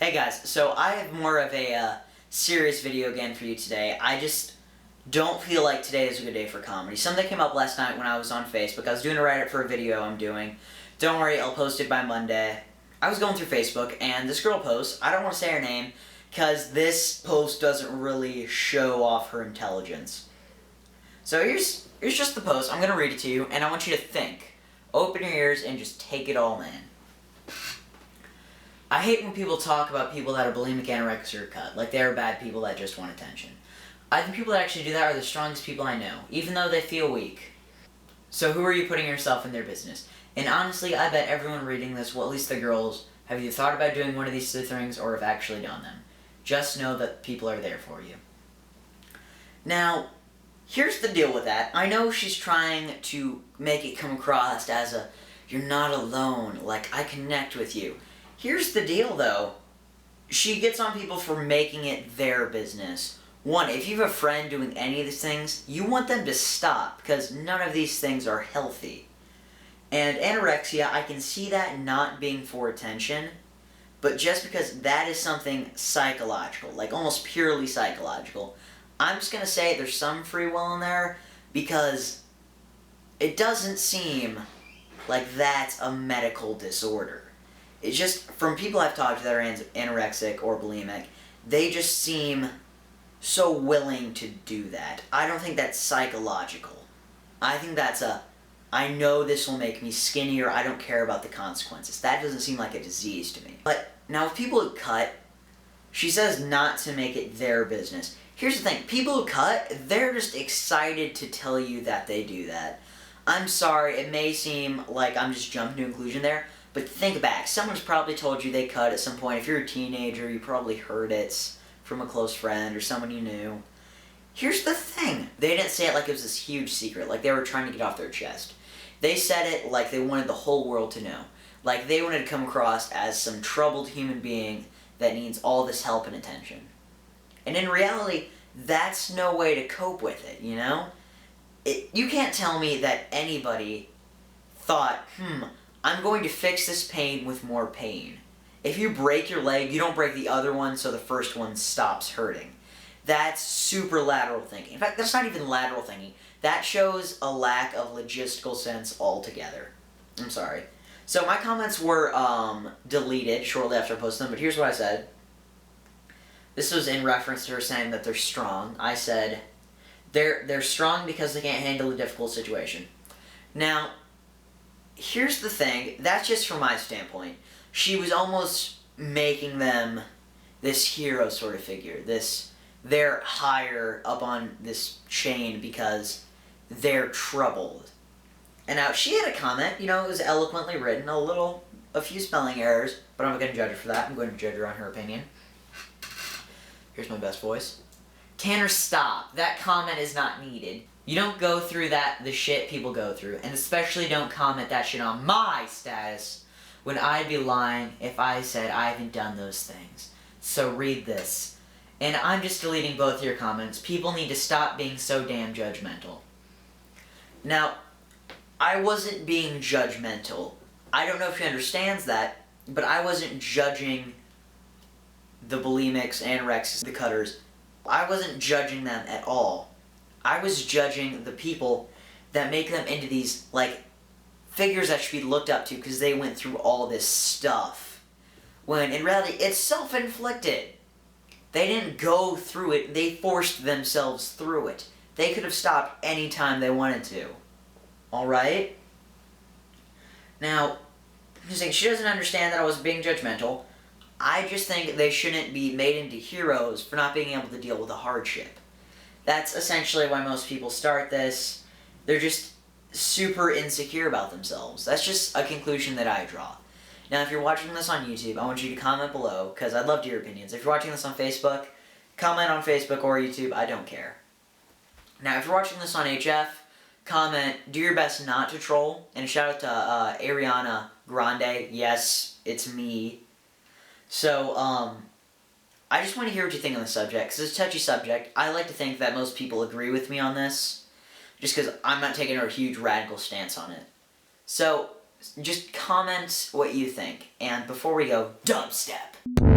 Hey guys, so I have more of a serious video again for you today. I just don't feel like today is a good day for comedy. Something came up last night when I was on Facebook. I was doing a write-up for a video I'm doing. Don't worry, I'll post it by Monday. I was going through Facebook and this girl posts, I don't want to say her name, because this post doesn't really show off her intelligence. So here's just the post. I'm going to read it to you and I want you to think. Open your ears and just take it all in. I hate when people talk about people that are bulimic, anorexic, or cut, like they're bad people that just want attention. I think people that actually do that are the strongest people I know, even though they feel weak. So who are you putting yourself in their business? And honestly, I bet everyone reading this, well at least the girls, have either thought about doing one of these two things or have actually done them. Just know that people are there for you. Now, here's the deal with that. I know she's trying to make it come across as a, you're not alone, like I connect with you. Here's the deal though, she gets on people for making it their business. One, if you have a friend doing any of these things, you want them to stop because none of these things are healthy. And anorexia, I can see that not being for attention, but just because that is something psychological, like almost purely psychological, I'm just going to say there's some free will in there because it doesn't seem like that's a medical disorder. It's just, from people I've talked to that are anorexic or bulimic, they just seem so willing to do that. I don't think that's psychological. I think that's a, I know this will make me skinnier, I don't care about the consequences. That doesn't seem like a disease to me. But now with people who cut, she says not to make it their business. Here's the thing, people who cut, they're just excited to tell you that they do that. I'm sorry, it may seem like I'm just jumping to conclusion there, but think back, someone's probably told you they cut at some point. If you're a teenager, you probably heard it from a close friend or someone you knew. Here's the thing, they didn't say it like it was this huge secret, like they were trying to get off their chest. They said it like they wanted the whole world to know. Like they wanted to come across as some troubled human being that needs all this help and attention. And in reality, that's no way to cope with it, you know? You can't tell me that anybody thought, I'm going to fix this pain with more pain. If you break your leg, you don't break the other one so the first one stops hurting. That's super lateral thinking. In fact, that's not even lateral thinking. That shows a lack of logistical sense altogether. I'm sorry. So my comments were deleted shortly after I posted them, but here's what I said. This was in reference to her saying that they're strong. I said, they're strong because they can't handle a difficult situation. Now, here's the thing, that's just from my standpoint. She was almost making them this hero sort of figure. They're higher up on this chain because they're troubled. And now, she had a comment, you know, it was eloquently written, a few spelling errors, but I'm not going to judge her for that. I'm going to judge her on her opinion. Here's my best voice. Tanner, stop. That comment is not needed. You don't go through the shit people go through, and especially don't comment that shit on my status when I'd be lying if I said I haven't done those things. So read this. And I'm just deleting both your comments. People need to stop being so damn judgmental. Now, I wasn't being judgmental. I don't know if she understands that, but I wasn't judging the bulimics, anorexics, the cutters. I wasn't judging them at all. I was judging the people that make them into these, like, figures that should be looked up to because they went through all this stuff. When, in reality, it's self-inflicted. They didn't go through it, they forced themselves through it. They could have stopped any time they wanted to. Alright? Now, I'm just saying, she doesn't understand that I was being judgmental. I just think they shouldn't be made into heroes for not being able to deal with a hardship. That's essentially why most people start this. They're just super insecure about themselves. That's just a conclusion that I draw. Now, if you're watching this on YouTube, I want you to comment below, because I'd love to hear your opinions. If you're watching this on Facebook, comment on Facebook or YouTube, I don't care. Now, if you're watching this on HF, comment, do your best not to troll, and a shout out to Ariana Grande. Yes, it's me. So, I just want to hear what you think on the subject, because it's a touchy subject. I like to think that most people agree with me on this, just because I'm not taking a huge radical stance on it. So, just comment what you think. And before we go, dubstep!